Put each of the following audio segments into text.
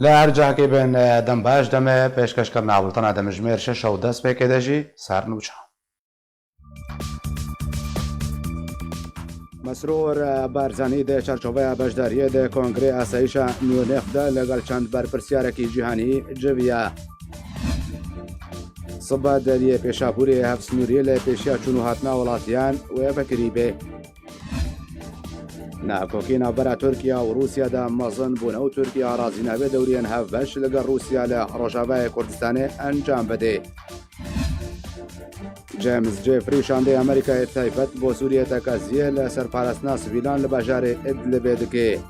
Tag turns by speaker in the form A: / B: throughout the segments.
A: لا ارجع كي بين دم باش دم پیشکش کرنا ولتنا دم جمیر شش و دست به کدجی سر نوچه مسرور بارزانی ده چارچوبه بشداریه ده کنگره اسایش میونخ ده لگل چند برپرسیارکی جهانی جویا صبا دلیه پیشابوری هفت سنوریه لی پیشیا چونو هاتنا ولاتیان و بکری به ناکوکینا برا ترکیا و روسیا دا مزن بونه و ترکیا رازینا به دورین هفش لگل روسیا لروجاوه کردستان انجام بده جیمز جيفري شاندي أمريكا تايفت بو سوريا تكازيه لسرپارستنا سويلان لباجار إدلب دكي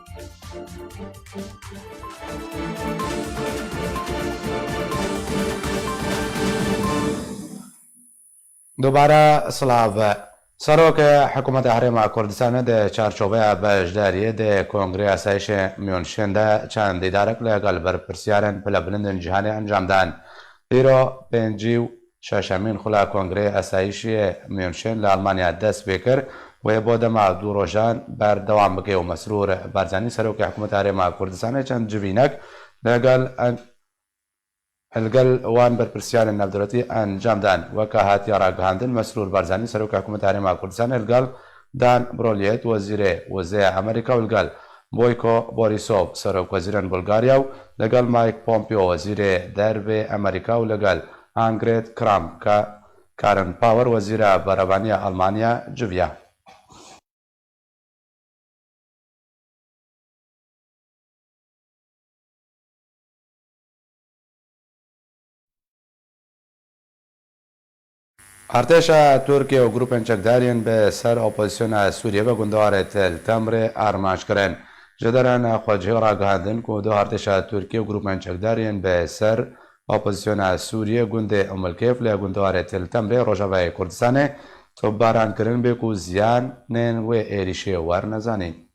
A: دوباره سلاو سروک حکومت هرم کردستان ده چارچوبه بجداریه ده کنگره اسایش میونشن ده چند دیدارک لگل برپرسیارن پلا بلندن جهانی انجام دان ایرو پنجیو شاشمین خلا کنگره اسایشی میونشن لالمانیا دست بکر و با دما دو روزان بر دوام بکی و مسرور بارزانی سروک حکومت هرم کردستان چند جوینک لگل الگل وان برپرسیان نفدرتی انجام دان و که هاتی راگهاندن مسرور بارزانی سروک حکومت هرم کردستان الگل دان برولیت وزیر امریکا و الگل بویکو بوریسوف سروک وزیران بلغاریا و لگل مایک پومپیو وزیر درب امریکا و لگل آنگرید کرام که کارن پاور وزیر برابانی آلمانیا جویا ارتشا ترکیه و گروپ چکدارین به سر اپوزیسیون سوریه و گندوار تل تمر آرمانج کرن جدران خواجه را گهاندن که دو ارتشا ترکیه و گروپ چکدارین به سر اپوزیسیون سوریه گند امالکیف لی گندوار تل تمر روجاوه کردستان تو باران کرن به کو زیان نین و ایریشه وار نزانین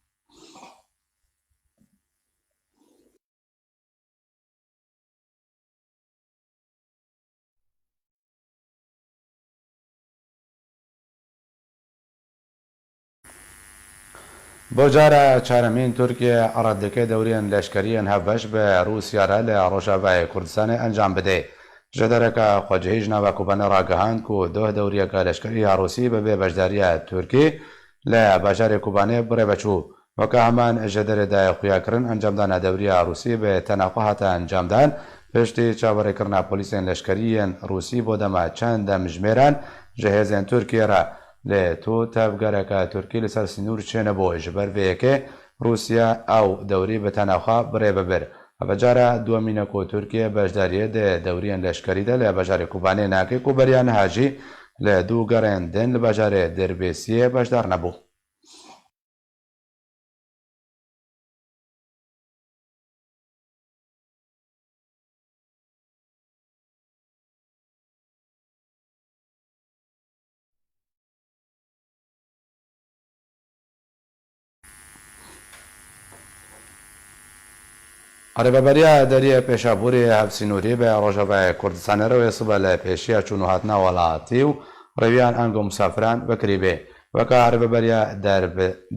A: بوجارا چهارمین ترکیه ردکه دورین لشکریان هفش به روسیا را لروجاوه کردستان انجام بده جدرک خواجه جناب کوبان را گهاند کو دو دوریه که لشکری روسی به بجداری ترکی لباجار کوبانه بره بچو و که همان جدر دای خویا کرن انجام دان دوری روسی به تناقضات انجام دان پشتی چاوره کرنا پلیسین لشکریان روسی بودما چند مجمران جهازین ترکیه را لتو تفگرک ترکی لسر سنور چه نبو جبر ویکه روسیا او دوری به تناخا بره ببر و جارا دومینه کو ترکیه بجداریه ده دوریان لشکری ده لبجار کوبانه ناکه کوبریان حاجی لدو گرن دن لبجار دربیسیه بجدار نبو عرببریا دریه پیشابوری هفسینوری به روجاوه کردستان روی صبح لپیشیا چونو هاتنا ولاتیو رویان انگو مسافران بکریبه وکا عرببریا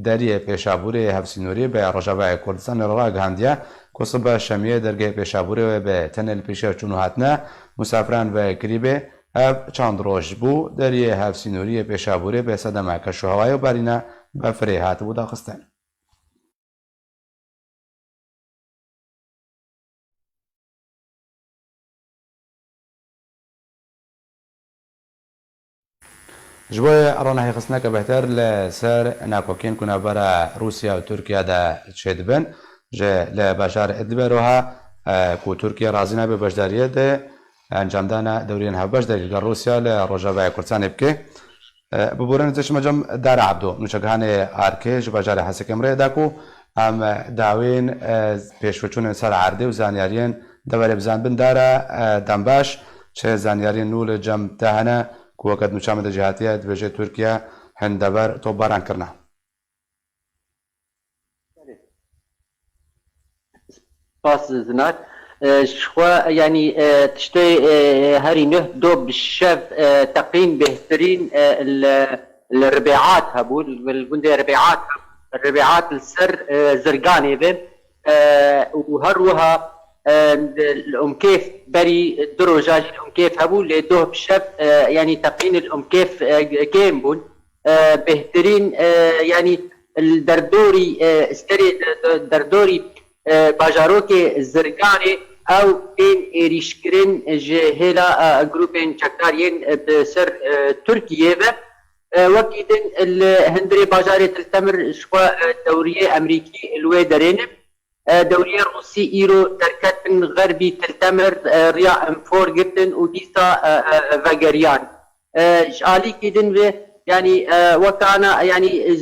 A: دریه پیشابوری هفسینوری به روجاوه کردستان را گهاندیا که صبح شمیه درگه پیشابوری به تنل پیشیا چونو هاتنا مسافران بکریبه اف چند روز بو دریه هفسینوری پیشابوری به صدمه کشوهوای و بارینه بفری هات بو داخستان جبوی رانه خصنا که بهتر لسر ناکوکین کنه برا روسیا و ترکیه دا چیدبن جه لبشار ادلب روها که ترکیه رازی نبی بجداریه ده انجام دانا دورین هفبش دلیل روسیا لروجاوه کردستان بکه ببورن زش مجم دار عبدو نوچگهان آرکه جبجار حسک امره داکو هم داوین پیشوچون سر عرده و زانیارین دوره بزن بن داره دنباش چه زانیارین نول جم دهنه که وقت نوچامد جهاتیه دویجه ترکیه هندبر تو باران کرنا
B: باس زنات شخوا يعني تشتي هاري نهدو بالشف تقييم بهترين الربيعات هبول بالجندي الربيعات السر زرقاني ذن وهروها الأمكيف بري دروجاج الأمكيف هبو لدوه بشف يعني تقين الأمكيف كيمبون بهترين يعني الدردوري استري دردوري باجاروكي الزرقاني او بين ايريشكرين جهلا جروبين شكاريين بسر تركيا وكيدن الهندري باجاري تلتمر شوا دورية امريكي الويدرين دورية روسي ايرو تركت من غربي تلتمر ريا امفور جبتن وديسا فاجريان شالي كيدن يعني وكانا يعني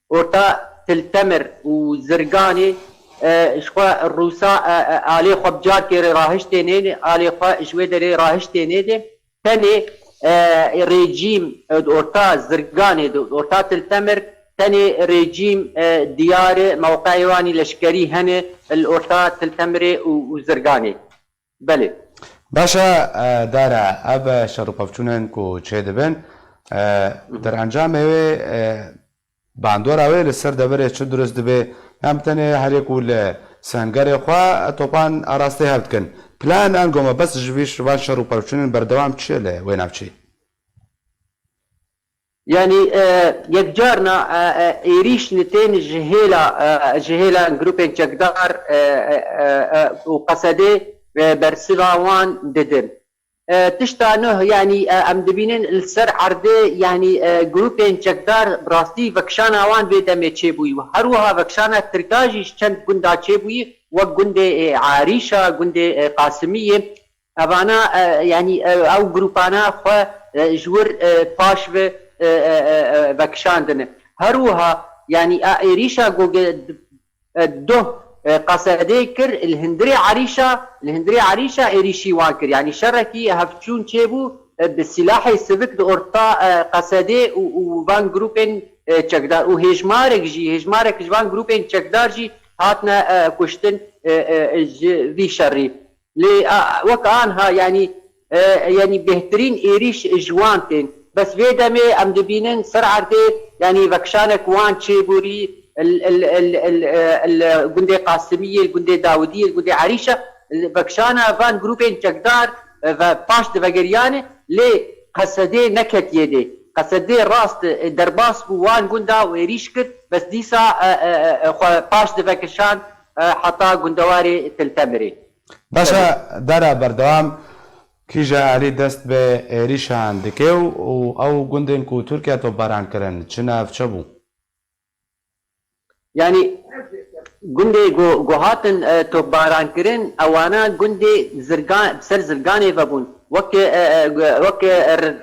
B: ورتا تلتمر وزرقاني شخوا الروسا علي خب جار كي راهشتيني علي خوا شويدري راهشتيني ثاني ريجيم اورتا زرقاني اورتا تلتمر ثاني ريجيم ديار موقعيواني لشكري هنا الاورتا تلتمري وزرقاني بله
A: باشا دارا اب شروپفچونن کو چه دبن در انجام باندور اوی لسر دبره چه درست دبه هم تنه هر کول سنگر خوا توپان اراسته هفت کن پلان انگوما بس جویش وان شروپفچونن بردوام چه له وين ابچی
B: يعني يكجارنا إيريش نتين جهيلا جروبين جقدار وقصدي برسلاوان ددن تشتانه يعني ام دبينين السر عرضي يعني جروبين جقدار براستي فكشانا وان بيدم تشيبوي وهروها فكشانا تركاجي چند گندا تشيبوي وگندي عاريشة گندي قاسمية ابانا يعني او جروبانا خو جور باشو وكشاندن هروها يعني ايريشا دو قصدي كر الهندري عريشة ايريشي وانكر يعني شركي هفتشون تشيبو بالسلاح السبك دورتا قصدي وفان جروبين تشكدار وهجمارك جوان جروبين تشكدار جي هاتنا كشتن في شري لي وكانها يعني بهترين ايريش جوانتين بس بيدمي ام دبينن سرعتي يعني فكشانك وان تشيبوري الجندي قاسميه الجندي داوديه الجندي عريشه فكشانا فان جروبين جقدار باش دفجريانه لي قصدي نكت يدي قصدي راست درباس وان جندا ويريشكت بس ديسا باش دفكشان حتى جندواري تلتمري
A: باشا دارا بردوام کیجا علی دست به ایریشان دکیو او گندن کو ترکیه تو باران کرن چناف چبو
B: يعني گندي گوهاتن تو باران کرن اوانا گندي زرگان بسر زرگاني وبون وك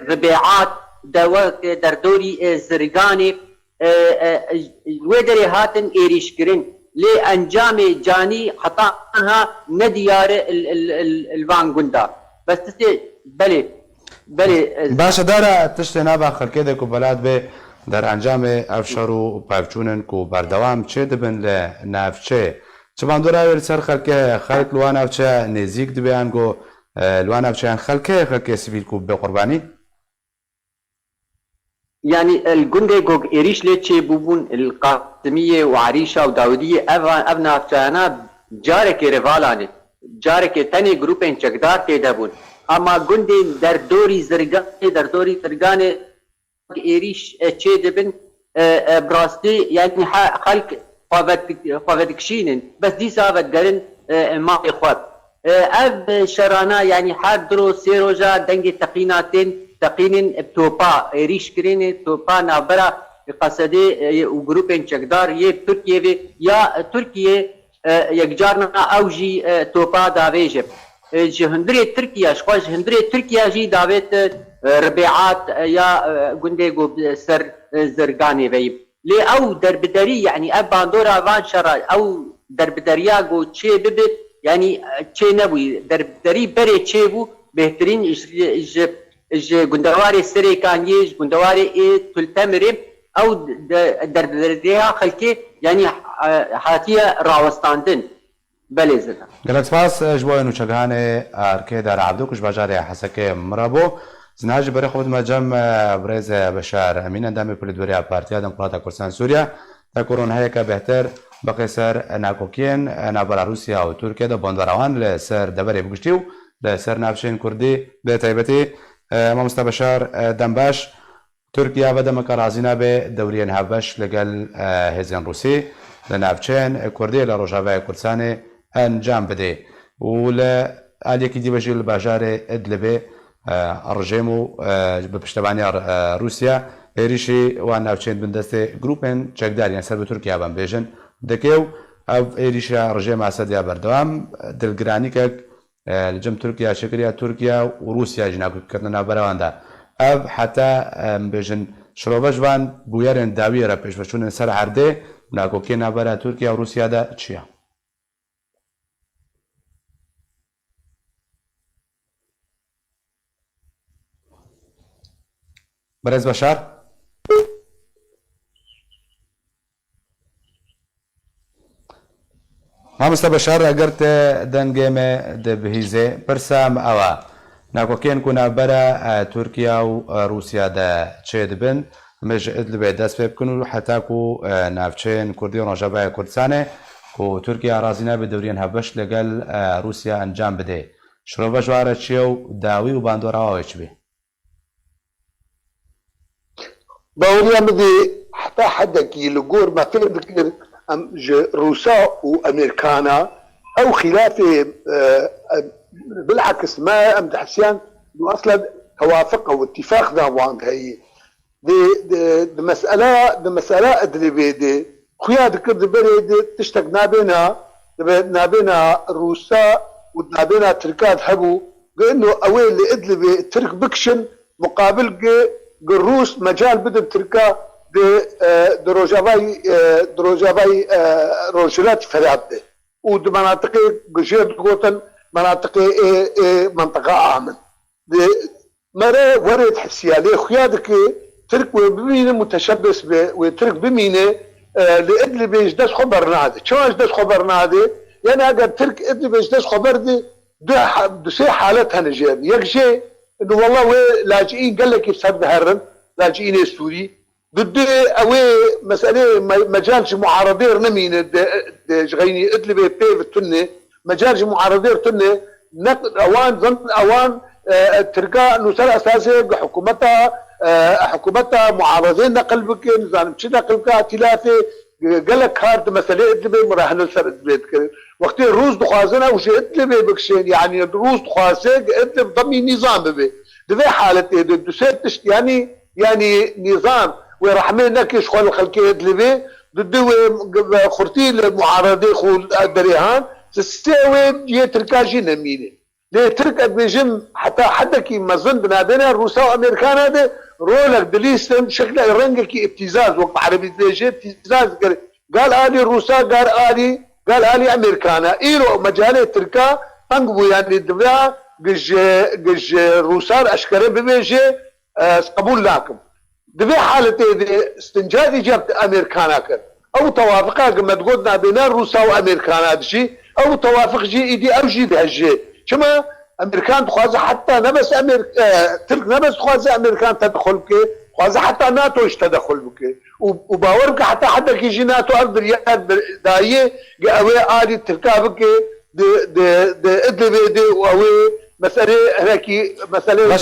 B: ربيعات وك دردوري زرگاني ودري هاتن ايريش کرن لي انجام جاني خطاها نديار الوان گندا بس تستي بله
A: باشا دارا تشت نابا خلقه کو بلاد به در انجام افشارو پاوچونن کو بردوام چه دبن ل نافچه چه باندورا ور سر خلقه خلق لوان افچه نزیک دبیان گو لوان افچه خلقه سیویل کو به قربانی
B: يعني الجندي جوج إيريش ليتشي بوبون القاسمية وعريشة وداودية أبنا أفتانا جارك ريفالاني جارك تاني جروبين چقدار تيدابون اما گندي دردوري زرگاني ايريش چه دبن براستي يعني خلق فافتكشينن بس دي سابت قرن ما يخواب اب شرانا يعني حد درو سيروجا دنگي تقينن بتوبا ايريش كرين توبا نابرا قصدي وجروبين چقدار يه تركيا يا تركيا يكجارنا اوجي توبا داويجب جهندري تركيا شخوا جهندري تركيا جي داويت ربيعات يا جندي سر زرقاني بيب لي او دربدري يعني اب باندورا فان شرا او دربدريا جو تشي ببت يعني تشي نبوي دربدري بري تشيبو بهترين اج جندواري سري كانيج جندواري تلتمري او دربدريا خلكي يعني حاتيه راوستاندن بله زدم
A: گلت سپاس جوای نوچگان ارکه در عبدوکش بجاری حسکه مرابو زناج برای خود مجمع برز بشار امین اندام پلیدوری پارتیا دموکرات کردستان سوریا تا کرون های که بهتر بقي سر ناكوكين نابرا روسيا وتركيا دا بوندراوان لسر دبري بقشتيو لسر نافشين كردي بتايبتي مامستا بشار دنباش تركيا بدا مكرازينا بدوريان هافش لقل هزين روسي لنافشين كردي لروجافا كردستاني انجام بدي ولا اليكي دي بجي الباجار ادلبي الرجيمو بپشتبانی روسیا ایریشی و ناوچین بندسته گروپن چکدار یعنی سر به ترکیه بام بیشن دکیو او ایریشی رژیم اسد یا بردوام دلگرانی که لجم ترکیه شکریه ترکیه و روسیا جناکو کردن براونده او حتی بیشن شروبش وان بویرن داوی را پیش بچون سر هرده ناکو که نبره ترکیه و روسیا دا چیه؟ برز بشار مامستا بشار اگرت دنگم دبهیزه پرسام اوا ناکوکین کنا برا ترکیه و روسیا دا چه دبن مج ادلبه دست بکنو حتی کو نافچین کردی و نجابه کردستانه کو ترکیه رازینا به دورین هبش لگل روسیا انجام بده شروع جواره چیو داوی و باندورا آویچ بی
C: باوريا بدي حتى حدك يلقور ما في ذكر روسا وامريكانا او خلافه بالعكس ما امدح حسيان انه اصلا توافق او اتفاق ذا هي دي مساله ادري بيدي خويا ذكر بريد تشتق نابينا روسا ونابينا تركات حبو انه اويل اللي ادلبي ترك بكشن مقابل الروس مجال بدم تركا دروجافاي روجلات فرابده ود مناطق جير قوتن مناطق منطقه امن مرة ورد حسيالي خيادك ترك بمينه متشبث وترك بمينه لادلي بيجدش خبرنا هذا شو اجدش خبرنا هذا يعني اگر ترك ادلي بيجدش خبر دي دو سي حالتها نجاب يكشي انه والله لاجئين قال لك يسبب هرن لاجئين السوري ضد اوي مساله مجال معارضين نمين جغيني ادلي بي التنه مجال معارضين تنه اوان ظن اوان تركا نسال اساسي حكومتها معارضين نقل بك نظام شي نقل بك ائتلافي قال لك هارد مساله ادلي مراهن سر ادلي وقت الروس دخوازنا وش ادلي بكشين يعني الروس دخوازي ادلي ضمن نظام بي دفع حالة دوسيت يعني نظام ورحمين نكش خل خلقي ادلي ضد خرتي المعارضين خول دريهان تستوي يتركاجي نمينه ليه ترك بيجم حتى حدا كي ما ظن بنادنا الروس وامريكان هذا رولك دليستم شكله يرنجك ابتزاز وقت عربي ليش ابتزاز قال الي الروسا قال الي امريكانا ايرو مجال تركا انقبوا يعني الدفاع قج روسار اشكره بميجي قبول لكم دفاع حالة استنجاد جبت امريكانا كان او توافقها كما تقولنا بين الروسا وامريكانا شيء او توافق جي ايدي او جي بهالجي شما امريكان تخوازي حتى نبس ترك نبس تخوازي امريكان تدخل بك خوازي حتى ناتو ايش تدخل بك وباورك حتى حدا كيجي ناتو ارض ريال دايه قاوي ادي تركا بك د ادلي دي واوي مساله هيك مساله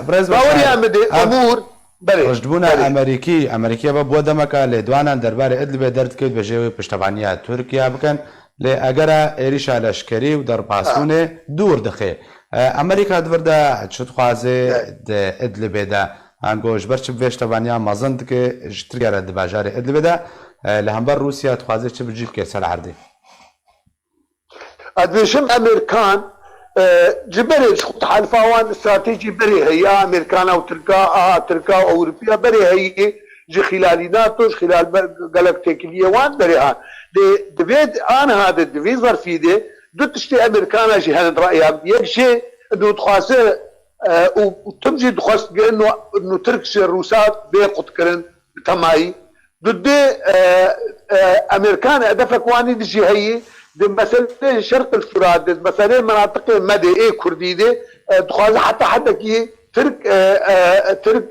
C: باوريا مدي امور
A: رجبونا امريكيه بو دمكا لدوانا دربار ادلي درد كيد بجوي پشتوانيه تركيا بكن لأجرا إيريشا لشكري ودر باسونه دور دخي أمريكا دوردا شد خوازه د إدلب دا هنگوش برش بيش تبانيا مازند که جتريارا دباجار إدلب دا لهمبر روسيا تخوازه چه بجيل که سال عردي
C: أدوشم أمريكان جبري خط حلفاوان استراتيجي بري هي أمريكان أو تركا أو أوروبيا بري هي جي خلال ناتوش خلال جالاكتيكية وان بريها دبيت انا هذا الدبي ظرفي دي تشتي امريكانا جي هند رايها يكشي انه تخاصه وتمجي تخاص انه تركش الروسات بيقط كرن تماي ضد امريكان هدفك واني دي هي دي مساله شرق الفرات دي مساله مناطق مدي اي كردي دي تخاص حتى حدا كي ترك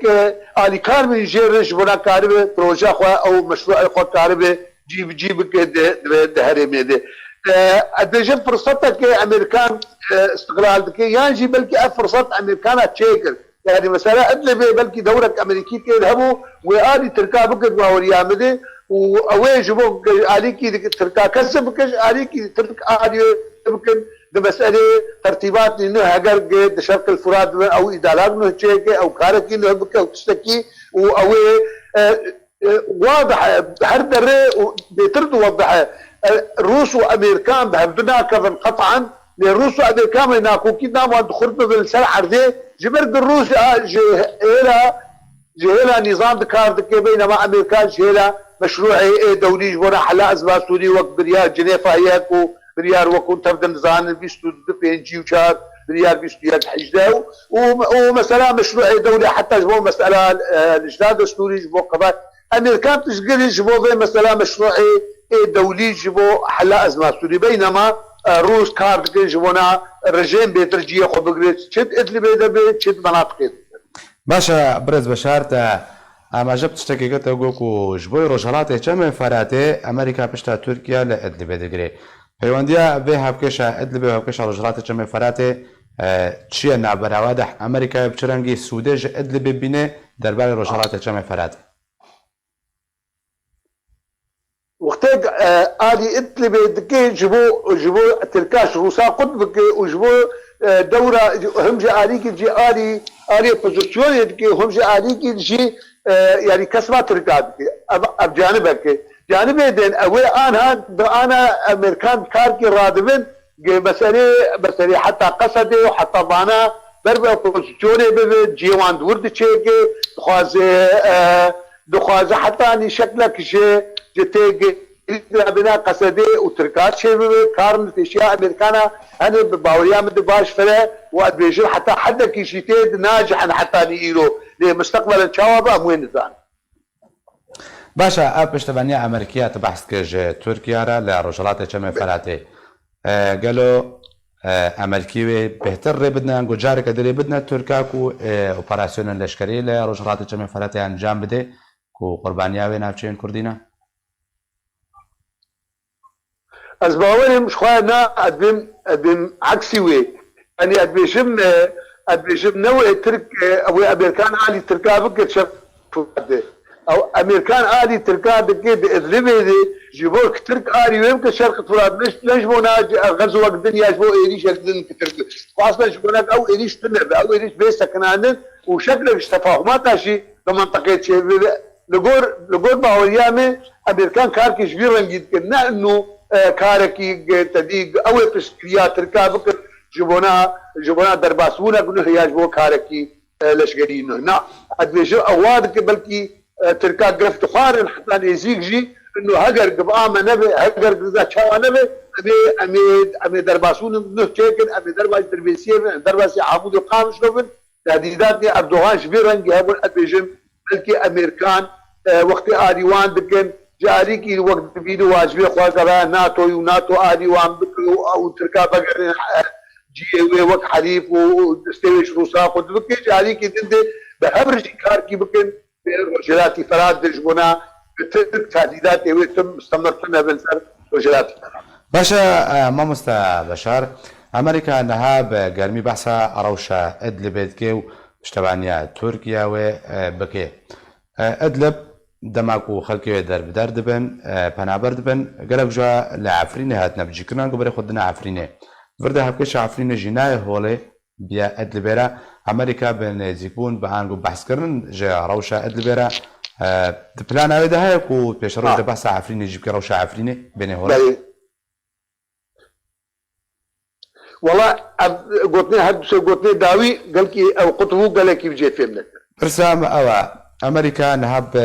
C: آلی کار من جیرش بنا کاری به پروژه خو او مشروع خود کاری به جيب هرمي ده ادجم فرصتك امريكان استقلال دك يانجي بلكي فرصه امريكان تشيكر يعني مثلا ادلبي بلكي دورك امريكي كيذهبوا وادي تركا بك باوريا مدي واوي جبوك عليكي تركا كسبك عليكي ترك ادي يمكن بمساله ترتيبات انه هاجر شرق الفرات او ادارات انه تشيك او كاركي انه بك او تشتكي واوي واضح هردري بيترد وضح روس وامريكان بهبدنا كذا قطعا للروس وامريكان هناك كده ما دخلت بالسلع عرضي جبرد الروس جهلا نظام دكار بينما امريكان جهلا مشروعي دولي جبنا حلا ازمه سوري وقت بريار جنيفا هيك بريار وكون تبدا نظام بيستو دبين جيوشار بريار بيستو يد حجده ومساله مشروعي دولي حتى جبوا مساله الاجداد السوري جبوا قضايا امريكان تشقل جبوا زي مساله مشروعي دولي جبوا حلا ازمه سوري بينما روس كارد جبونا رجيم بيترجيه خو بقريت شد ادلي بيت شد مناطق
A: باشا برز بشار تا اما جبت تشتكي قلت اقولكو جبوي روجالاتي كم فراتي امريكا بشتا تركيا لادلي بيدقري هيوانديا بها بكيشا ادلي بها بكيشا روجالاتي كم فراتي تشي نعبر واضح امريكا بشرنجي سودج ادلي ببينه درباري روجالاتي كم فراتي
C: وقتك آلي ادلي بيدقي جبو تركاش روسا قطبك وجبو دورة هم جا آليكي جي آلي بوزيشن يدقي هم جا آليكي جي يعني كسبات تركات بجانبك جانبي دين اوي انا امريكان كاركي رادبن مسألة حتى قصدي وحتى ضانا بربا بوزيشن جيوان دورد تشيكي دخوازه حتى اني شكلك شي جتيجي بنا قصدي وتركات شيء كارن اشياء امريكانا انا باوريا مد باش فلا وادبيجر حتى حدا كيشيتيد ناجحا حتى نيرو لمستقبل الشواب وين ذان
A: باشا ابش تبنيا امريكيه تبحث كج تركيا را لرجلات كم فراتي قالوا امريكي بهتر بدنا نقول جارك دري بدنا تركاكو اوبراسيون لشكري لرجلات كم فراتي انجام بده كو قربانيا وين افشين كردينا
C: أسبوعين مش خوانا أدم عكسي وي يعني أدبيشم نوع ترك أو أمريكان عالي تركا بك شف أو أمريكان عالي تركا بك بإذلبي دي جيبوك ترك عالي ويمكن شرق فرات ليش بونا غزو وقت الدنيا جبو إيريش الدنيا كترك خاصة جبوناك أو إيريش تنب أو إيريش بيسا كنانن وشكلك تفاهمات هاشي بمنطقة شيء لقور باوريامي أمريكان كاركي جبير رنجيد كنا إنه كاركي تديق او تشكيلات تركابك جبونا درباسونا كنه هي جبو كاركي لشغري هنا ادبيجو اوادك بلكي تركا قرفت خارن حتى يزيجي انه هجر قبامه نبي هجر غزا تشاوا نبي امي درباسون نو تشيكن امي درباس تربيسيه درباس عمود القام شلون تهديدات اردوغان شبيرنج هبل ادبيجم بلكي امريكان وقت اديوان دكن جاريكي وقت بيدو واجبي خواقبا ناتو وناتو آدي وان بكرو او تركا بقرين جيوي وقت حليف واستويش روسا قد بكي جاريكي دندي بهبرج كاركي بكن رجلاتي فراد دجبنا بترك تهديدات ويتم استمرتنا بنسر رجلاتي
A: باشا ما مستبشار امريكا انها بقرمي بحثها اروشا ادلب بيتكي واشتبعنيا تركيا وبكي ادلب دماغو خلقي درب دردبن پنابر دبن قرب جا لعفرينه هاتنا بجي كنا قبل خدنا عفرينه فرده هبكش عفرينه جنايه هولي بيا ادلبيرا امريكا بن زيكون بهانغو بحث كرن جا روشا ادلبيرا دبلان هذا هيك وبيشرو ده بحث عفرينه جيب روشا عفرينه بين هولي
C: والله قلتني داوي قال كي او قطبو قال كيف جاي فهمنا
A: برسام او امريكا نهب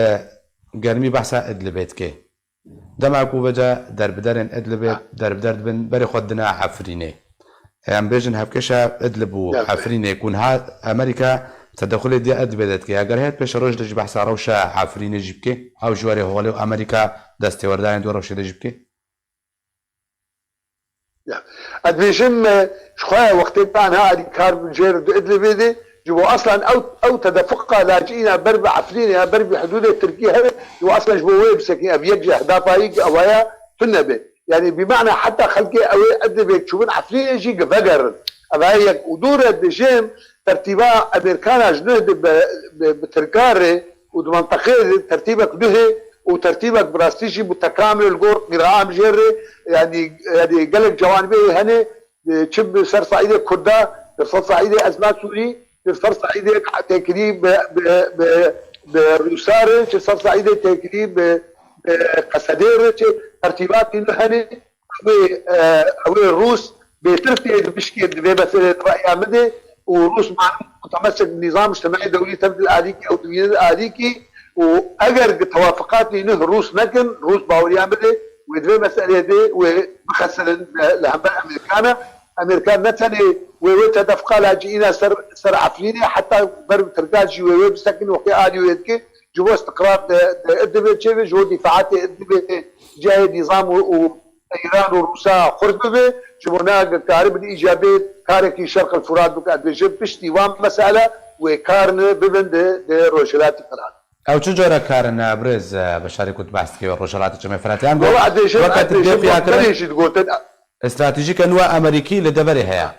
A: قرمي بحثا ادلبيتكي دماغو بجا درب درن ادلبيت درب دردبن بري خدنا عفرينه ام بيجن هبكشا ادلبو عفرينه يكون ها امريكا تدخل دي ادبيتكي اگر هيت بيش روج دج بحثا روشا عفرينه جيبكي او جواري هولي امريكا دستي وردان دو روش جيبكي
C: ادبيشم شخويا وقت بان ها كار جير ادلبيدي جبوا اصلا او تدفقها لاجئين برب عفرين برب حدود تركيا جبوا اصلا جبوا ويب سكين ابيج اهداف هاي اوايا في النبي يعني بمعنى حتى خلقي اوي ادبك تشوفون عفرين يجي فقر هاي ودور الدجيم ترتيبها امريكانا جنود بتركاري ومنطقه ترتيبك به وترتيبك براستيجي متكامل الجور قراءه مجري يعني قلق جوانبيه هنا تشب سر صعيده كردا سر صعيده ازمات سوري سر صعيده تكريب بروسار سر صعيده تكريب قصدير ترتيبات هنا او الروس بترتيب مشكله بمثل راي مدى وروس مع متمسك بنظام اجتماعي دولي تبدو الاليكي او الدنيا الاليكي واجر توافقات لانه روس مكن روس باوري عمله ودوي مساله دي ومخسر لهم امريكان نتني وتدفق لاجئين سر عفليني حتى برب تركاجي وبسكن وقي الي ويدكي جو استقرار ادبي تشيفي جو دفاعات ادبي جاي نظام ايران وروسيا خرببه شبونا كارب الايجابي كاركي شرق الفرات بك بجيب بشتي وام مساله وكارن ببند روجلات قرار
A: او چه جوره کارن برز بشاری کت بحث که روشلات جمع فراتیان
C: وقت دقیقی
A: استراتیژیک نوع امریکی لدبری هیا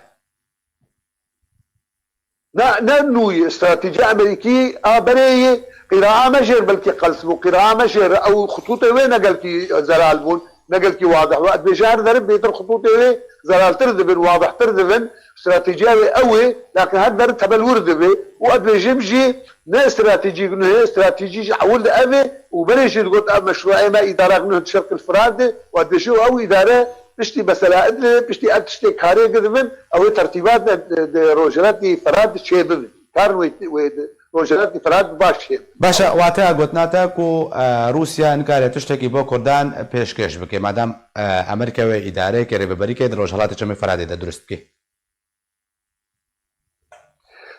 C: لا نوي استراتيجية أمريكية بري قراءة مجر بلكي قلسمو قراءة مجر أو خطوطة وين نقلكي زلال بون نقلكي واضح وقت بجار ضرب بيتر خطوطة وين زلال تردبن واضح تردبن استراتيجية قوي لكن هاد ضرب تبل وردبه وقت بيجي نا استراتيجي انه استراتيجي حول أبي وبلش تقول مشروع ما إدارة انه شرق الفرات وقت بيجي أو إدارة بشتي مسألة أدنى بشتي أتشتي كاري قدمن أو ترتيبات روجراتي فراد شيء بدن كار روجراتي فراد باش شيء
A: باشا واتها قلتنا كو روسيا انكار تشتكي بو كردان پیشکش بکه مادام امریکا و اداره که رببری که روجرات چمه فراد ده درست کی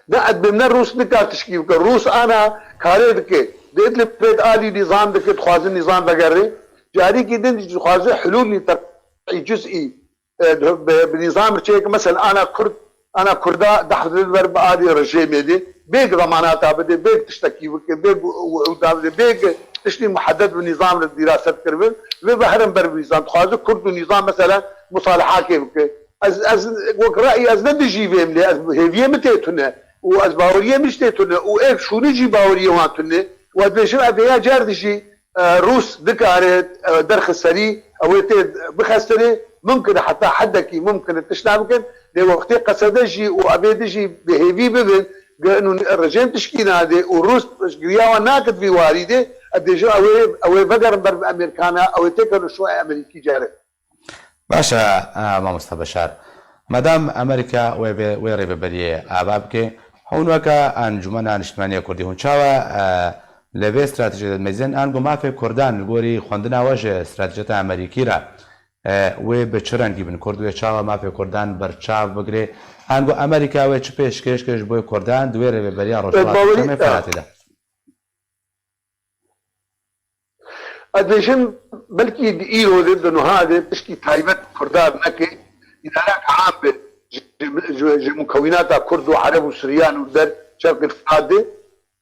C: ده من الروس نكار تشكيل الروس انا كاري دكي ديت لي بيت الي نظام دكي تخوازن نظام بقري جاري كيدن تخوازن حلول جزئي بنظام تشيك مثلا انا كردا دحض الضرب عادي رجيم يدي بيك ضماناتها بدي بيك تشتكي بيك تشتي محدد بنظام الدراسات كربن بحرم برب نظام تخاذ كرد نظام مثلا مصالحات كيف از رايي از ندجي بهم لي هي متيتنا واز باوريه مشتيتنا وايك شو نجي باوريه وانتنا وادبشم ابيا جاردشي روس ذكرت درخ السري او بخسري ممكن حتى حدكي ممكن تشتغل ممكن لوقت قصدجي وابيدجي بهيفي ببن انه الرجيم تشكيل هذا والروس قريا وناكد في وارده ادجا او بقر برب امريكانا او تكر شويه امريكي جاري
A: باشا ما مستبشار مادام امريكا ويري ببريه ابابك هونوكا انجمن اجتماعيه كردي هونچاوا لبه استراتیژی میزن انگو مافی کردان گوری خوندنا وجه استراتیجیت امریکی را و به چرنگی بن کرد و چاوا مافی کردان برچاو بگیره انگو امریکا و چه پیشکش کش بوی کردان دویره به بریا روشات چه فراتي ده
C: اديشن بلكي دقيقه ضد انه هذا تشكي تايبت كردان نكي ادارات عامه مكوناتها كرد وعرب وسريان ودر شرق الفرات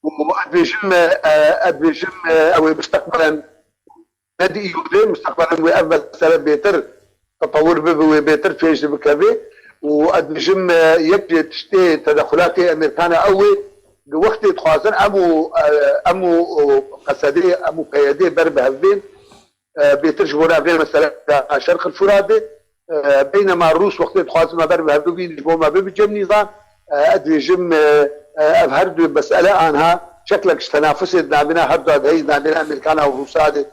C: وادبيشم او مستقبلا نادي يودي مستقبلا وافضل سبب بيتر تطور بيتر فيش بكافي وادبيشم يبدي تشتي تدخلات امريكانا قوي وقت تخازن امو قصدي امو قيادي برب هفين بيتر جبونا غير مثلا شرق الفرات بينما الروس وقت تخازن ما برب هفين جبونا ما بيجم نظام ادبيشم هردو مسألة عنها شكلك تنافسي نابنا هردو هي نابنا امريكانا وروسيا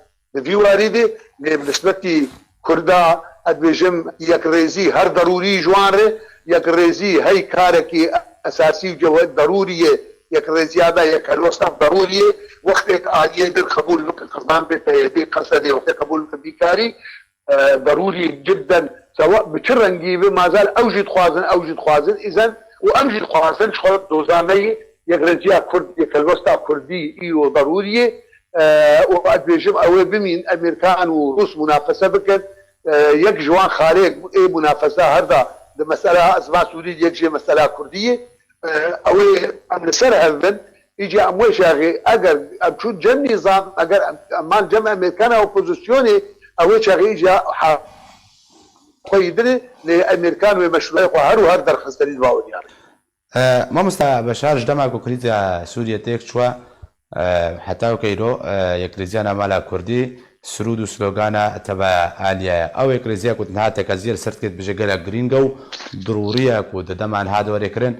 C: في واردة بالنسبة كردا ادبيجم يك ريزي هر ضروري جوانره يك ريزي هي كاركي اساسي جوهد ضرورية يك ريزي هذا يك الوسط ضرورية وقتك عالية بالقبول القضام بتيدي قصدي وقت قبول بيكاري ضروري جدا سواء بشرنجي ما زال اوجد خوازن اذا وامجد خوازن شغل دوزاني يغرزيا كرد يكالوستا كردي ايو ضروريه وقد بيجم او بمين امريكان وروس منافسه بكن يك جوان خارج اي منافسه هذا مساله اسماء سوري يك مساله كرديه اوي ام سر هبن يجي اموي شاغي اگر ام شو جن نظام اگر امان جمع امريكان اوبوزيسيوني اوي شاغي يجي قيدني لامريكان ومشروع وهر وهر در خستري باور يعني
A: مامۆستا بەشار ژدەما کۆکریتە سووریە تێک چووە حتا و کەیرۆ یەکریزیانە مالا کوردی سرود و سلۆگانە تەبە ئالیایە ئەو یەکریزیە کوتنها تەکەزیێر سرد کرد بژە گەلە گرینگە و ضروریە و دەدەمان هادوەرێکردن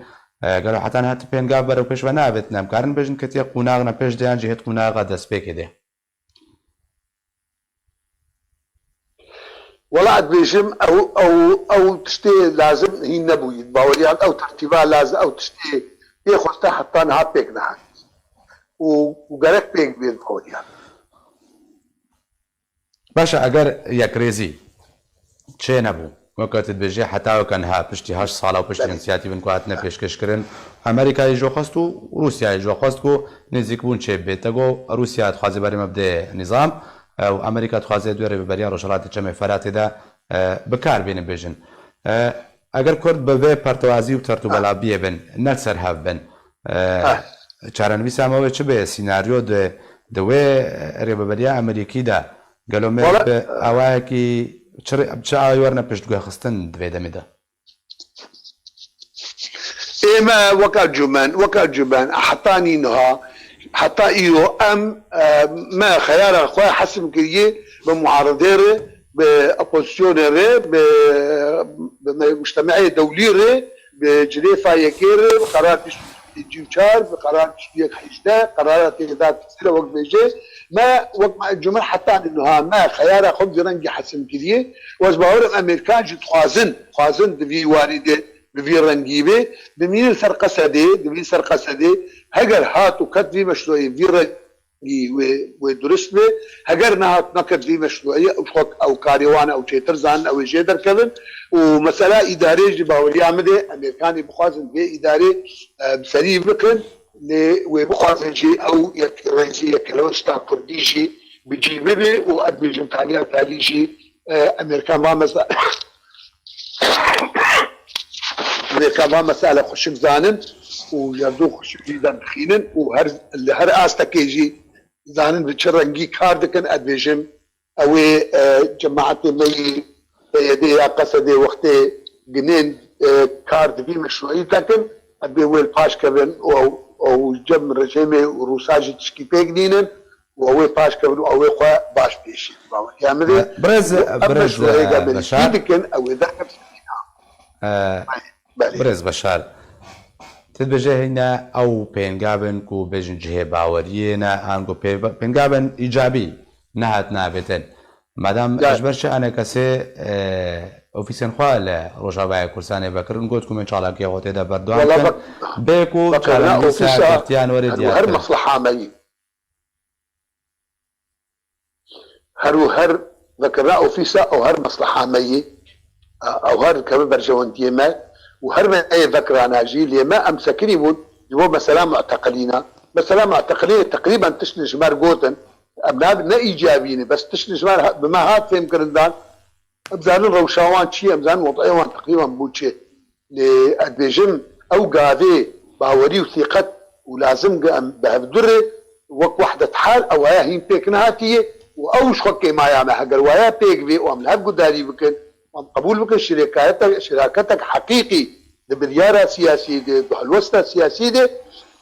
A: گەلو حتان هات پێنگا بەرەو پێشوە نابێت نامکارن بێژن کە تێ قوناغنە پێش دەیان جێ هێت قوناغا دەست پێکێ دێ
C: والله بيجم او تشتي لازم هي نبوي باوريات او ترتيبها لازم او تشتي ياخذ حتى نها بيك نها وقالك بيك بين باوريات
A: باشە ئەگەر یەکرێزی چێ نەبوو وەکەتت بێژێ حتاوەکەنها پشتی 8 ساڵە و پشتی ئینسیاتیڤ بنکاتنە پێشکەشکردن ئەمریکای ژۆخەست و رووسیای ژۆخەست و نزیک بوون چێ بێتەگۆ رووسیا دخوازی بەرەمە بدێ نظام و ئەمریکا دخوازێ دوێرە ببەریان ڕۆژهەڵاتی چەمێ فەراتێدا بکاربێنە بێژن ئەگەر کورد بەبێ پەرتەوازی و تەرت و بەڵا بێبن نەسەر هەبن چارەنویسامەوە چ بێ سیناریۆ دەوێ ڕێبەبەریە ئەمریکیدا گەلۆمێر ئاوایەکی چ ئاوی وەرنە پشتگوێ خستن دوێ دەمێدا
C: ئێمە وەکە جوبان حتانی نها حتى ايو ما خيار اخويا حسب كريه بمعارضه بأوبوزيسيون بمجتمعيه دوليه بجريفه يكير بقرارات جيوشار بقرارات شبيك حيشتا قرارات ذات كثيره وقت بيجي ما وقت الجمهور حتى انه ما خيار خبز رنجي حسب كريه وزباور امريكان جد خوازن دفي وارده بفي رنجيبه بمين سرقسدي هجر هات وكت في مشروعية في رنجي ودرست به هجر نهات نكت في مشروعية أو كاريوان أو تشيترزان أو جيدر كذن ومسألة إدارية جباولي عمده أمريكاني بخوازن في إداري بسري بكن وبخوازن شيء أو يكرنسي يكروستا كرديشي بيجي بيبي وأدمي جمتانيا تاليشي أمريكان ما مسألة أمريكان ما مسألة خشك زانن ويردو خشك جدا بخينن وهر اللي هر آستكيجي زانن بتشرنجي كاردكن أدميجم أوي جماعتي مي يدي قصدي وقتي جنين كارد في مشروعي لكن أبي ويل باش كبن أو جم رجيمي وروساجي تشكي بيجنين وهو باش كبن وهو خوا باش بيشي يعني
A: برز بشار
C: أو ذاك
A: برز بشار تبجه هنا أو بينجابن كو بيجن جهة باورينا أنكو بينجابن إيجابي نهات نابتن مادام اجبرش أنا كسي أوفيسين خوال روجاباي كورساني بكرن قلت كم إن شاء الله كي غوتي دا بردوان بيكو كلام ساعتين ورد
C: هر مصلحة مي هر ذكرنا أوفيسا أو هر مصلحة مي أو هر كمان برجوانتي ما وهر من أي ذكر أنا جيل ما أمسكني بود جو مثلا معتقلين تقريبا تشني جمار جوتن أبناء نا إيجابيين بس تشني جمار بما هات فهم كردان أبزان روشاوان شيء أبزان وضعيوان تقريبا بود شيء لأدبيجم أو قاذي باوري وثقة ولازم بهبدره وك وحدة حال أو هي هين بيك نهاتية وأوش خكي ما يعمل حقر ويا بيك بي وعمل هب قداري بكن قبول بك شراكتك حقيقي دبريارة سياسية دي بحلوسة سياسية دي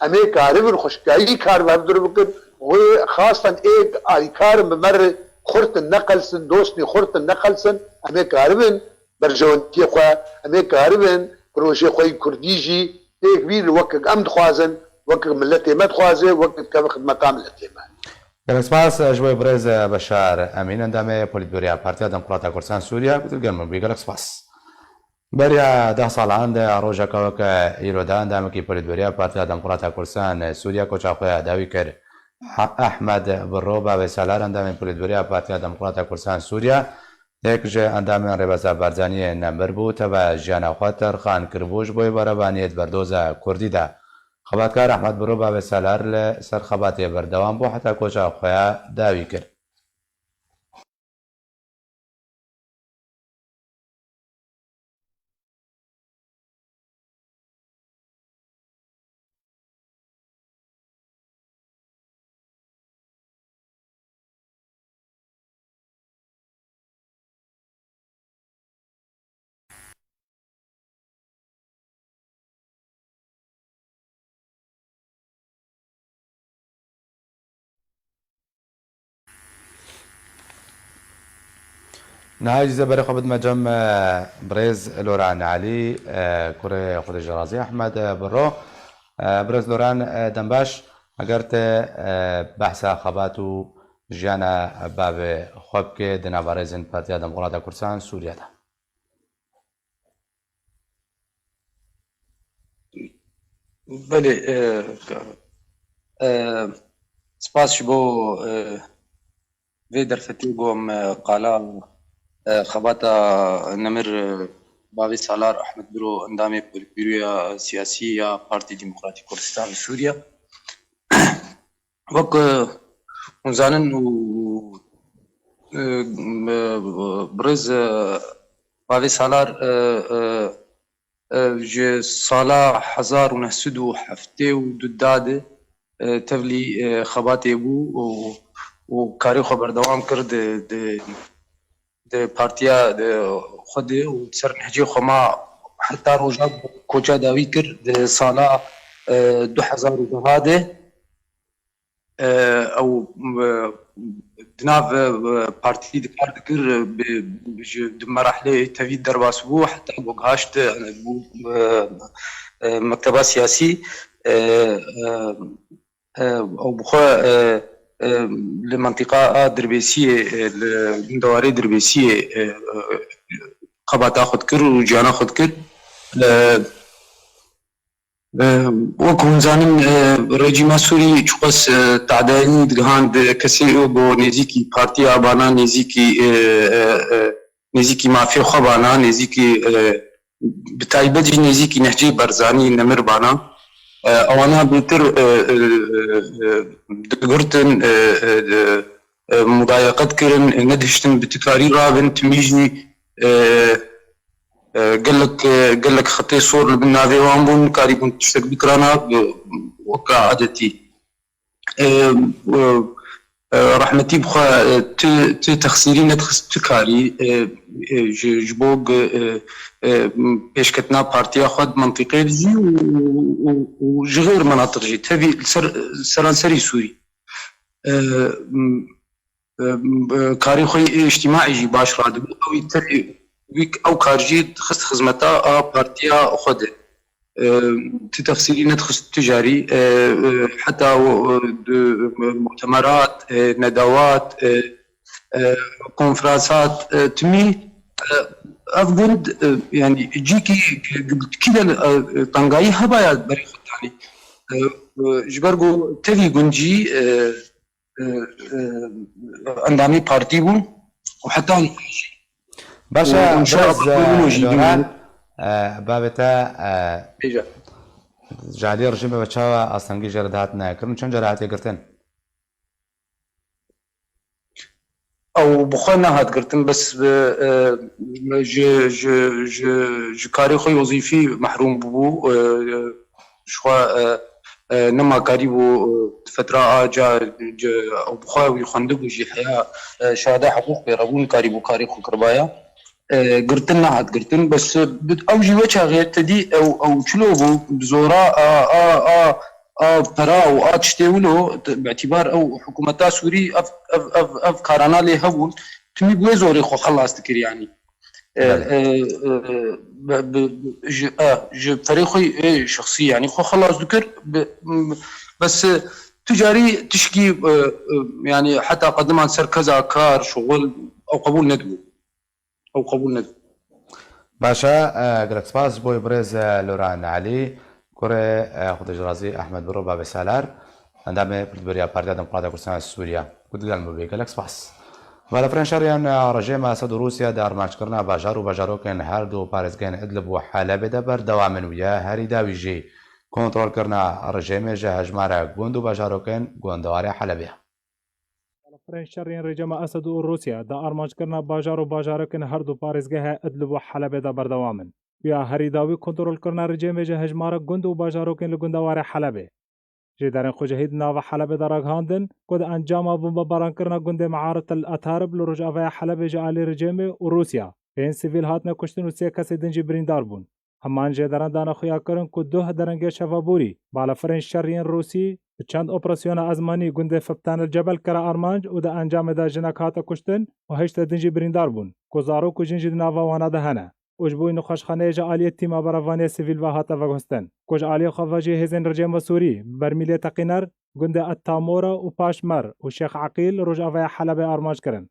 C: أمريكا عربن خشكاي كار بهبدر بكن وخاصة اي كار بمر خرط النقل سن دوسني خرط النقل سن أمريكا عربن برجوانتي خوا أمريكا عربن بروجي خوي كرديجي ايك بير وقت أمد خوازن وقت ملتي ما تخوازي وقت كم خدمة ملتي ما
A: سپاس جوی برز بشار امین اندامه پلیتبوریا پارتیا دموکراتا کردستان سووریا گوتلگەرمە بگەلک سپاس بەریا 10 ساڵاندا ڕۆژەکەوەکە ئیرۆدا ئەندامێکی پلیتبوریا پارتیا دموکراتا کردستان سووریا کۆچاخۆیە داوی کرد ئەحمەد بڕۆ باوێ سالار ئەندامی پلیتبوریا پارتیا دموکراتا کردستان سووریا یەکژێ ئەندامیان ڕێبەزا بارزانیە نەمبەر بوو تەبە ژیانەخوا تەرخان کردبووش بۆی بەرەبانیت بەردۆزە کوردیدا خەباتکار ئەحمەد بڕۆ باوێ سالار لە سەر خەباتێ بەردەوام بۆ حتا کۆچاخۆیە داوی کرد نهاية زبر خبد مجم بريز لوران علي كوري خود جرازي أحمد برو بريز لوران دنباش اگرت بحث خباتو جانا باب خوب که دنابارزن پارتیا دموکراتا کردستان سوریه ده.
D: بله سپاس بو في درفتي بوم قالا خباتا نمر باوی سالار احمد برو اندام برویا سیاسی یا پارتی دموکراتی کردستان سوریا وک منزانن و برز باوی سالار ج سالا 1907 داده تفلی خباتی بو و کاری خبر دوام کرد د پارتیا خود و سر نهجی خما حتی روزا کوچا داوی کرد د سالا 2000 او دناف پارتی دکار دکر د مراحل تفید درباس بو حتی بوغاشت مکتبه سیاسی او بخوا لمنطقة دربيسية لدواري دربيسية قباتا خود كر و جانا خود كر وكون زانين رجيما سوري چوقس تعدائي دهان كسي بو نزيكي بارتي آبانا نزيكي مافيا خبانا نزيكي بتايبجي نزيكي نهجي برزاني نمر بانا اوانا بيتر دقرتن مضايقات كرن ندهشتن بتكاري رابن تميجني قالك خطي صور بالنافي وانبون كاري بون تشتك بكرانا وكا عادتي رحمتي بخوا تخسيرين تكاري جبوغ بيشكتنا بارتيا خود منطقي جي وجغير مناطق جي تبي سرانسري سوري كاري خوي اجتماعي جي باش راد او كارجي خص خدمتا بارتيا خود تفصيلي ندخل تجاري حتى مؤتمرات ندوات كونفرنسات تمي افضل يعني جيكي كده طنقاي هبايا بري خداني جبرغو تفي جنجي اندامي بارتي بو وحتى
A: باشا ان شاء الله بابتا جالي رجيم بچاوا اصلا جردات ناكرن چند جرات يقرتن
D: او بخونا هاد قرتن بس ج كاري خوي وظيفي محروم بو شوا نما قريبو فترة جا او بخوي خندق جي حياة شهادة حقوق بيربون قريبو كاري خو كربايا قرتنا هاد قرتن بس اوجي وجه غير تدي او شلو بزورا برا او تشتيولو باعتبار او حكومتا سوري اف كارانا لي هبون تمي بوي زوري خو خلاص تكر يعني فريقي شخصي يعني خو خلاص ذكر بس تجاري تشكي يعني حتى قدمان سر كذا كار شغل او قبول ندوه
A: باشا قلت سباس بوي بريز لوران علي كوري خود جرازي احمد برو باب سالار اندام بريا بارتيا دموكراتا كردستان سوريا قلت قال بي قالك سباس ولا فرنشاريان رجيم اسد روسيا دار ماش كرنا باجارو كان هر دو بارزگان ادلب وحلب دبر دوامن ويا هري داوي جي كنترول كرنا رجيم جه هجمارا گوندو باجارو كان گوندواري حلبيه
E: فرنشارین رژیم اسد و روسیا دا آرمانج کرنا باجارکن هر دو پارزگاه ادلب و حلب دا بردوامن بیا هری داوی کنترل کرنا رژیم جه هجمار گند و باجارکن لگندوار حلب جدارن خوجهید ناو حلب دا راگهاندن کد انجام بمب باران کرنا گند معارض الاتارب لرجعه حلب جه علی رژیم و روسیا این سیویل هاتنا کشتن و سه کسی دنجی بریندار بون همان جدران دانا خویا کرن که دو درنگ شفابوری بالافرین شرین روسی چند اپراسیون ازمانی گنده فبتان الجبل کرا آرمانج و ده انجام ده جنک هاتا کشتن و هشت دنجی بریندار بون که زارو که جنجی ناوا وانا ده هنه اجبوی نخوشخانه جا آلیه تیما براوانی سیویل و هاتا وگستن کج آلیه خواجی هزین رجیم و سوری برمیلی تقینر گنده التامورا و پاشمر و شیخ عقیل روش آوای حلب آرمانج کرن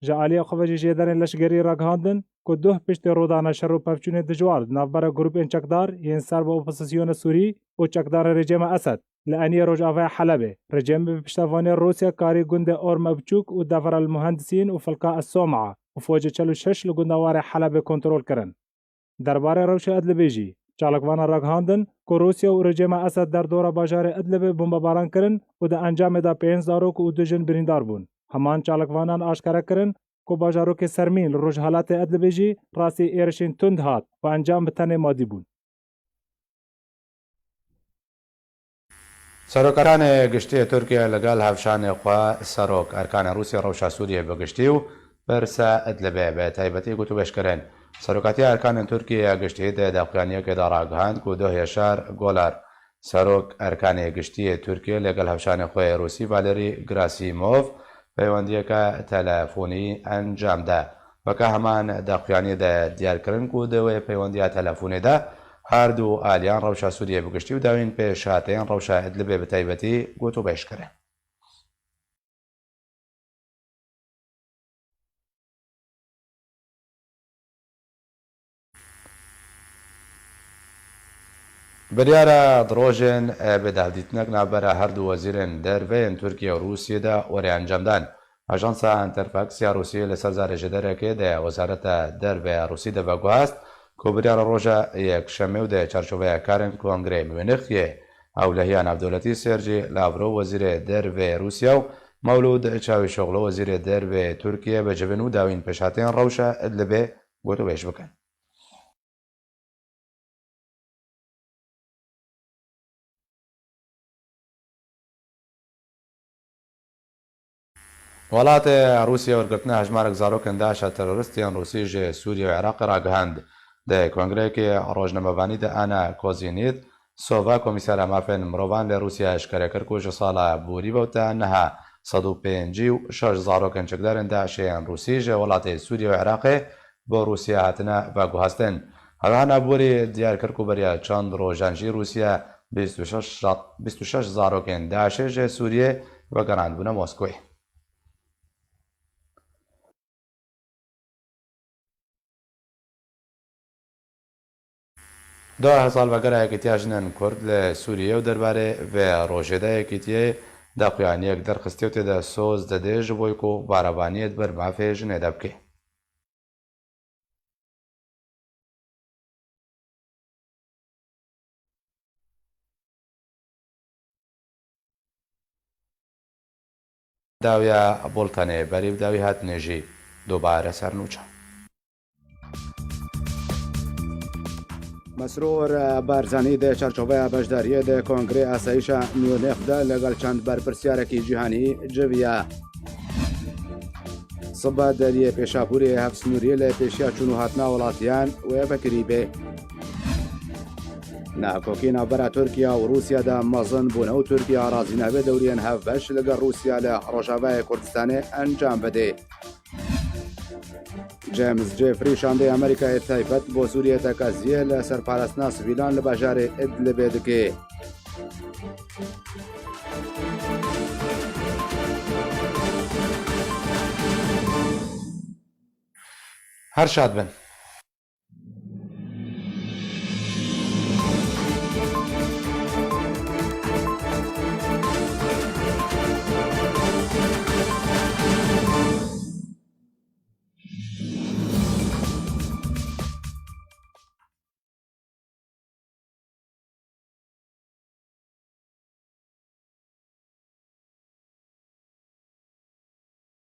E: جا آلیه خواجی جیدرین لشگری رگهاندن که دوه پشت رودانه شر و پفچون دجوار نافبر گروپ این چکدار ین سر با اپوزیسیون سوری و چکدار رژیم اسد لأني رجعوا حلبة رجيم بپشتواني روسيا كاري گند أورم بچوك و دفر المهندسين و فلقاء السومعة و فوج 46 لگندوار حلبة کنترول کرن. درباره روش ادلبيجي چالکوانا رگهاندن که روسیا و رژیم اسد در دور باجار ادلب بمباران کرن و ده انجام دا 5 زاروک و 2 جن بریندار بون. همان چالکوانان آشکارا کرن که باجاروک سرمین روش حالات ادلبيجي راسی ایرشین تند هات و انجام بتنه مادی بون.
A: سەرۆکەرانی گشتی تورکیا لەگەڵ هەفشانی خوا سەرۆک ئەرکانی رووسیا ڕەوشە سووریە بەگشتی و بەرسە ئەدلبێ بە تایبەتی گوتوبێشکردن سەرۆکاتی ئەرکانی تورکیا گشتی دەقیانیەکێدا ڕاگەهاند و 2000 گۆلار سەرۆک ئەرکانی گشتی تورکیا لەگەڵ هەفشانی خۆی رووسی ڤالێری گراسیمۆڤ پەیوەندیەکە تەلەفۆنی ئەنجامدا وەکە هەمان دەقیانیدا دیارکردن و دەوێ پەیوەندیە تەلەفۆنیدا هەردوو ئالیان ڕەوشە سووریە بگشتی و داوین پێش هاتەیان ڕەوشە ئەدلبێ بە تایبەتی گوتوبێشکردن. بریارە درۆژن بەداودیتنەک ناوبەرە هەردوو وەزیرن دەرڤێن تورکیا و رووسیەدا وەرە ئەنجامدان. ئاژانسا ئەنتەرفاکسیا رووسیە لەسەر زارێژەدەرێکێ دە وەزارەتە دەرڤێ رووسی دەبەگوهاست که بریار روژا یک شنبه و ده چارچوبه کارن کنگره میونخیه اولهیان ناودولتی سرجی لاورو وزیر درو روسیا و مولود چاوشوغلو وزیر درو ترکیه به جبنو داوین پشاتین روشا ادلبه گوتو بیش بکن. وڵات رووسیا وەرگرتنە هەژمارێک زارۆکن داعشە تەرۆریستیان رووسی ji سووریە و عێراق ڕاگەهاند ده کنگرهکی ڕۆژنەمەوانی ده ئانا کۆزینیت سۆڤا کۆمیسارە مافێن مرۆڤان لە رووسیا شکارە کرد و ساڵە بوری بەوتە نەها 156 زارۆکن چەکدارن داعشیان رووسی ji وڵاتی سووریە و عێراقێ بۆ رووسیا هاتنە ڤاگوهاستن هەروەها بوری دیار کرد و بەریە چەند ڕۆژانژی رووسیا 26 زارۆکن داعشێ ji سووریێ وەگەڕاندبوونە مۆسکۆی. دو سالڤەگەرە یەکێتیا ژنên کورد لە سووریە و دەربارەی vê ڕۆژێدا یەکێتیە داخوایانیەک دەرخستی و تێدا سۆز دەدێ ji بۆی ku بارەبانیەت بەر mafê jinê de bike. داویە بوڵتەنێ بەریو داوی هاتنێژی دووبارە سەرنووچە.
F: مسرور بارزانی ده چارچوبه بەشداریە ده کنگره ئاسایشە میونخدا لەگەڵ چەند بەرپرسیارێکی جیهانی جویە. سبە دەریە پێشاپوری هەفت سنووریە لە پێشیا چوون و هاتنا وڵاتیان وێ بەکری بێ. ناکۆکی ناوبەرە تورکیا و رووسیادا مەزن بوونە و تورکیا ڕازینابێ دەوریان هەفبەش لەگەڵ رووسیا لە ڕۆژاوای کوردستانê ئەنجام بدێ. جیمز جێفری شاندەی ئەمریکای تایبەت بۆ سووریە تەکازیە لە سەرپاراستنا سڤیلان لە باژارێ ئیدلبێ دکێ.
A: هەر شاد بن.